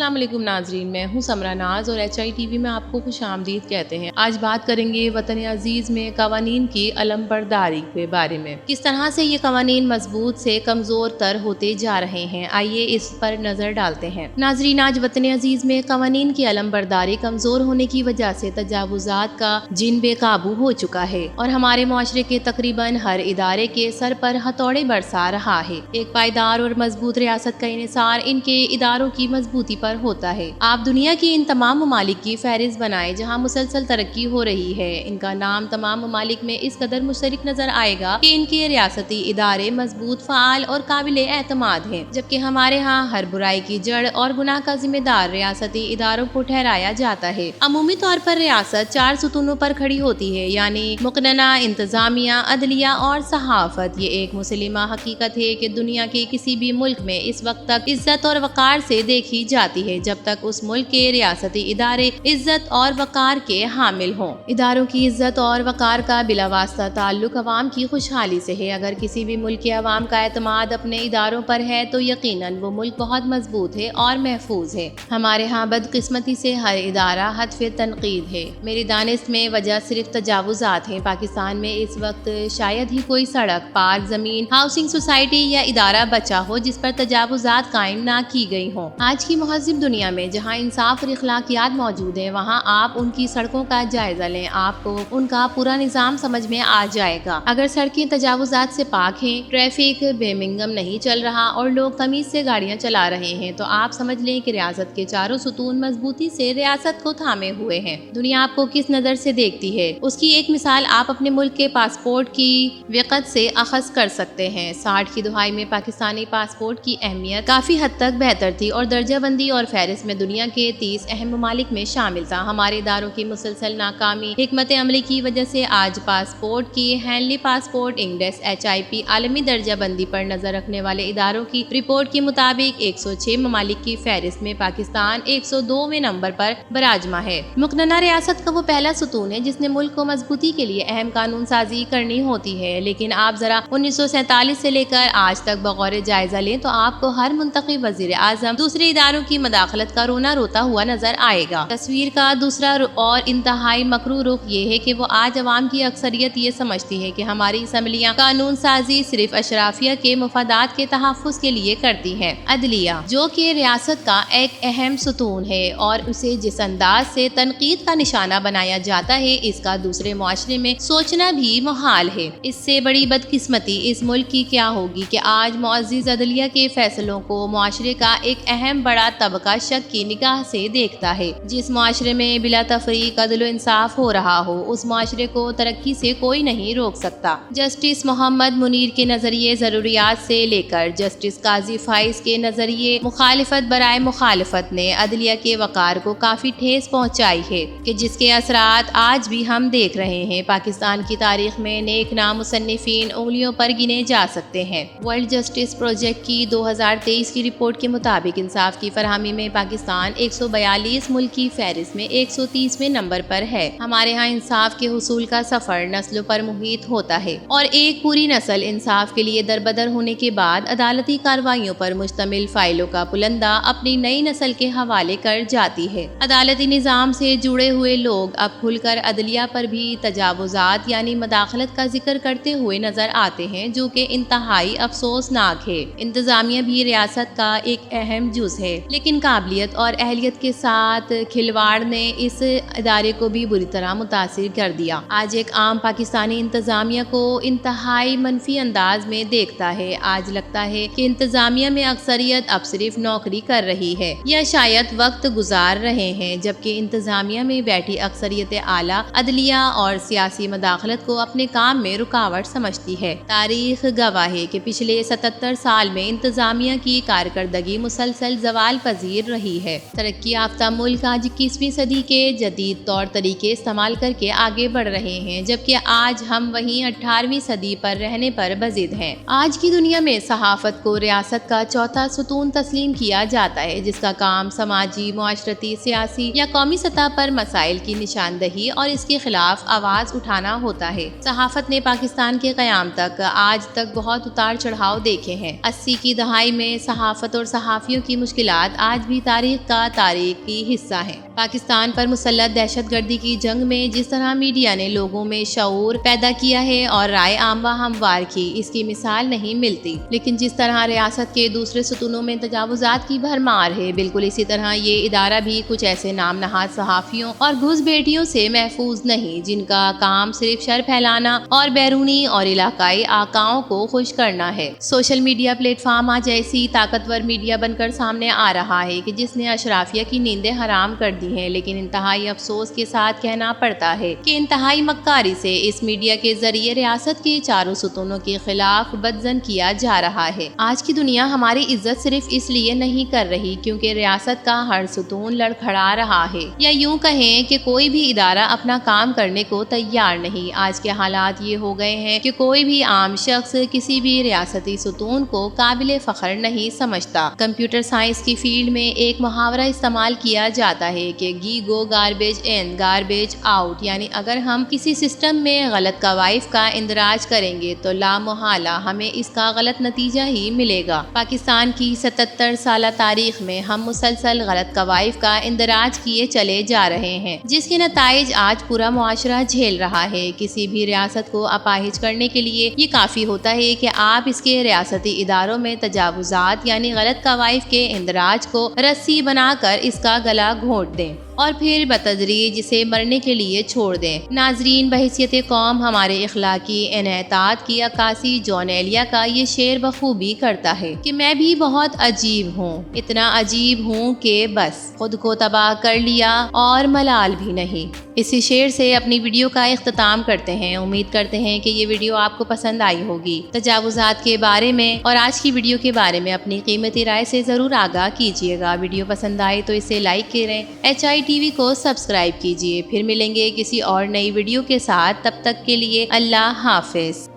السلام علیکم ناظرین، میں ہوں سمرا ناز اور HI TV میں آپ کو خوش آمدید کہتے ہیں۔ آج بات کریں گے وطن عزیز میں قوانین کی علم برداری کے بارے میں۔ کس طرح سے یہ قوانین مضبوط سے کمزور تر ہوتے جا رہے ہیں، آئیے اس پر نظر ڈالتے ہیں۔ ناظرین، آج وطن عزیز میں قوانین کی علم برداری کمزور ہونے کی وجہ سے تجاوزات کا جن بے قابو ہو چکا ہے اور ہمارے معاشرے کے تقریباً ہر ادارے کے سر پر ہتھوڑے برسا رہا ہے۔ ایک پائیدار اور مضبوط ریاست کا انحصار ان کے اداروں کی مضبوطی پر ہوتا ہے۔ آپ دنیا کی ان تمام ممالک کی فہرست بنائیں جہاں مسلسل ترقی ہو رہی ہے، ان کا نام تمام ممالک میں اس قدر مشترک نظر آئے گا کہ ان کے ریاستی ادارے مضبوط، فعال اور قابل اعتماد ہیں، جبکہ ہمارے ہاں ہر برائی کی جڑ اور گناہ کا ذمہ دار ریاستی اداروں کو ٹھہرایا جاتا ہے۔ عمومی طور پر ریاست 4 ستونوں پر کھڑی ہوتی ہے، یعنی مقننہ، انتظامیہ، عدلیہ اور صحافت۔ یہ ایک مسلمہ حقیقت ہے کہ دنیا کے کسی بھی ملک میں اس وقت تک عزت اور وقار سے دیکھی جاتی ہے جب تک اس ملک کے ریاستی ادارے عزت اور وقار کے حامل ہوں۔ اداروں کی عزت اور وقار کا بلا واسطہ تعلق عوام کی خوشحالی سے ہے۔ اگر کسی بھی ملک کے عوام کا اعتماد اپنے اداروں پر ہے تو یقیناً وہ ملک بہت مضبوط ہے اور محفوظ ہے۔ ہمارے ہاں بدقسمتی سے ہر ادارہ ہدف تنقید ہے۔ میری دانست میں وجہ صرف تجاوزات ہیں۔ پاکستان میں اس وقت شاید ہی کوئی سڑک، پارک، زمین، ہاؤسنگ سوسائٹی یا ادارہ بچا ہو جس پر تجاوزات قائم نہ کی گئی ہوں۔ آج کی مہذب دنیا میں جہاں انصاف اور اخلاقیات موجود ہیں، وہاں آپ ان کی سڑکوں کا جائزہ لیں، آپ کو ان کا پورا نظام سمجھ میں آ جائے گا۔ اگر سڑکیں تجاوزات سے پاک ہیں، ٹریفک بے منگم نہیں چل رہا اور لوگ تمیز سے گاڑیاں چلا رہے ہیں، تو آپ سمجھ لیں کہ ریاست کے چاروں ستون مضبوطی سے ریاست کو تھامے ہوئے ہیں۔ دنیا آپ کو کس نظر سے دیکھتی ہے، اس کی ایک مثال آپ اپنے ملک کے پاسپورٹ کی وقت سے اخذ کر سکتے ہیں۔ 60 کی دہائی میں پاکستانی پاسپورٹ کی اہمیت کافی حد تک بہتر تھی اور درجہ بندی اور فہرست میں دنیا کے 30 اہم ممالک میں شامل تھا۔ ہمارے اداروں کی مسلسل ناکامی، حکمت عملی کی وجہ سے آج پاسپورٹ کی ہینلی پاسپورٹ انڈیکس HIP عالمی درجہ بندی پر نظر رکھنے والے اداروں کی رپورٹ کے مطابق 106 ممالک کی فہرست میں پاکستان 102ویں نمبر پر براجمہ ہے۔ مقننہ ریاست کا وہ پہلا ستون ہے جس نے ملک کو مضبوطی کے لیے اہم قانون سازی کرنی ہوتی ہے، لیکن آپ ذرا 1947 سے لے کر آج تک بغور جائزہ لیں تو آپ کو ہر منتخب وزیر اعظم دوسرے اداروں کی مداخلت کا رونا روتا ہوا نظر آئے گا۔ تصویر کا دوسرا اور انتہائی مکروہ رخ یہ ہے کہ وہ آج عوام کی اکثریت یہ سمجھتی ہے کہ ہماری اسمبلیاں قانون سازی صرف اشرافیہ کے مفادات کے تحفظ کے لیے کرتی ہیں۔ عدلیہ، جو کہ ریاست کا ایک اہم ستون ہے اور اسے جس انداز سے تنقید کا نشانہ بنایا جاتا ہے، اس کا دوسرے معاشرے میں سوچنا بھی محال ہے۔ اس سے بڑی بدقسمتی اس ملک کی کیا ہوگی کہ آج معزز عدلیہ کے فیصلوں کو معاشرے کا ایک اہم بڑا طبقہ شک کی نگاہ سے دیکھتا ہے۔ جس معاشرے میں بلا تفریق عدل و انصاف ہو رہا ہو، اس معاشرے کو ترقی سے کوئی نہیں روک سکتا۔ جسٹس محمد منیر کے نظریے ضروریات سے لے کر جسٹس قاضی فائز کے نظریے مخالفت برائے مخالفت نے عدلیہ کے وقار کو کافی ٹھیس پہنچائی ہے کہ جس کے اثرات آج بھی ہم دیکھ رہے ہیں۔ پاکستان کی تاریخ میں نیک نام مصنفین انگلیوں پر گنے جا سکتے ہیں۔ ورلڈ جسٹس پروجیکٹ کی 2023 کی رپورٹ کے مطابق انصاف کی فراہمی میں پاکستان 142 ملک کی فہرست میں 130ویں نمبر پر ہے۔ ہمارے ہاں انصاف کے حصول کا سفر نسلوں پر محیط ہوتا ہے اور ایک پوری نسل انصاف کے لیے دربدر ہونے کے بعد عدالتی کارروائیوں پر مشتمل فائلوں کا پلندہ اپنی نئی نسل کے حوالے کر جاتی ہے۔ عدالتی نظام سے جڑے ہوئے لوگ اب کھل کر عدلیہ پر بھی تجاوزات یعنی مداخلت کا ذکر کرتے ہوئے نظر آتے ہیں، جو کہ انتہائی افسوسناک ہے۔ انتظامیہ بھی ریاست کا ایک اہم جز ہے، لیکن قابلیت اور اہلیت کے ساتھ کھلواڑ نے اس ادارے کو بھی بری طرح متاثر کر دیا۔ آج ایک عام پاکستانی انتظامیہ کو انتہائی منفی انداز میں دیکھتا ہے۔ آج لگتا ہے کہ انتظامیہ میں اکثریت اب صرف نوکری کر رہی ہے یا شاید وقت گزار رہے ہیں، جبکہ انتظامیہ میں بیٹھی اکثریت اعلیٰ عدلیہ اور سیاسی مداخلت کو اپنے کام میں رکاوٹ سمجھتی ہے۔ تاریخ گواہ ہے کہ پچھلے 77 سال میں انتظامیہ کی کارکردگی مسلسل زوال پذیر رہی ہے۔ ترقی یافتہ ملک آج 21ویں صدی کے جدید طور طریقے استعمال کر کے آگے بڑھ رہے ہیں، جبکہ آج ہم وہیں 18ویں صدی پر رہنے پر بضد ہیں۔ آج کی دنیا میں صحافت کو ریاست کا چوتھا ستون تسلیم کیا جاتا ہے، جس کا کام سماجی، معاشرتی، سیاسی یا قومی سطح پر مسائل کی نشاندہی اور اس کے خلاف آواز اٹھانا ہوتا ہے۔ صحافت نے پاکستان کے قیام تک آج تک بہت اتار چڑھاؤ دیکھے ہیں۔ 80 کی دہائی میں صحافت اور صحافیوں کی مشکلات آج بھی تاریخ کا تاریخی حصہ ہیں۔ پاکستان پر مسلط دہشت گردی کی جنگ میں جس طرح میڈیا نے لوگوں میں شعور پیدا کیا ہے اور رائے عامہ ہموار کی، اس کی مثال نہیں ملتی۔ لیکن جس طرح ریاست کے دوسرے ستونوں میں تجاوزات کی بھرمار ہے، بالکل اسی طرح یہ ادارہ بھی کچھ ایسے نام نہاد صحافیوں اور گھس بیٹیوں سے محفوظ نہیں، جن کا کام صرف شر پھیلانا اور بیرونی اور علاقائی آقاؤں کو خوش کرنا ہے۔ سوشل میڈیا پلیٹ فارم آج ایسی طاقتور میڈیا بن کر سامنے آ رہا ہے کہ جس نے اشرافیہ کی نیندیں حرام کر دی ہیں، لیکن انتہائی افسوس کے ساتھ کہنا پڑتا ہے کہ انتہائی مکاری سے اس میڈیا کے ذریعے ریاست کے چاروں ستونوں کے خلاف بدظن کیا جا رہا ہے۔ آج کی دنیا ہماری عزت صرف اس لیے نہیں کر رہی کیونکہ ریاست کا ہر ستون لڑکھڑا رہا ہے، یا یوں کہیں کہ کوئی بھی ادارہ اپنا کام کرنے کو تیار نہیں۔ آج کے حالات یہ ہو گئے ہیں کہ کوئی بھی عام شخص کسی بھی ریاستی ستون کو قابل فخر نہیں سمجھتا۔ کمپیوٹر سائنس کی فیلڈ میں ایک محاورہ استعمال کیا جاتا ہے کہ گی گو گاربیج ان گاربیج آؤٹ، یعنی اگر ہم کسی سسٹم میں غلط قوائف کا اندراج کریں گے تو لا محالہ ہمیں اس کا غلط نتیجہ ہی ملے گا۔ پاکستان کی 77 سالہ تاریخ میں ہم مسلسل غلط قوائف کا اندراج کیے چلے جا رہے ہیں، جس کے نتائج آج پورا معاشرہ جھیل رہا ہے۔ کسی بھی ریاست کو اپاہج کرنے کے لیے یہ کافی ہوتا ہے کہ آپ اس کے ریاستی اداروں میں تجاوزات یعنی غلط قوائف کے اندراج کو رسی بنا کر اس کا گلا گھونٹ دیں اور پھر بتدریج اسے مرنے کے لیے چھوڑ دیں۔ ناظرین، بحیثیت قوم ہمارے اخلاقی انحطاط کی عکاسی جان ایلیا کا یہ شعر بخوبی کرتا ہے کہ میں بھی بہت عجیب ہوں، اتنا عجیب ہوں کہ بس خود کو تباہ کر لیا اور ملال بھی نہیں۔ اسی شعر سے اپنی ویڈیو کا اختتام کرتے ہیں۔ امید کرتے ہیں کہ یہ ویڈیو آپ کو پسند آئی ہوگی۔ تجاوزات کے بارے میں اور آج کی ویڈیو کے بارے میں اپنی قیمتی رائے سے ضرور آگاہ کیجیے گا۔ ویڈیو پسند آئے تو اسے لائک کریں، HI TV کو سبسکرائب کیجیے۔ پھر ملیں گے کسی اور نئی ویڈیو کے ساتھ، تب تک کے لیے اللہ حافظ۔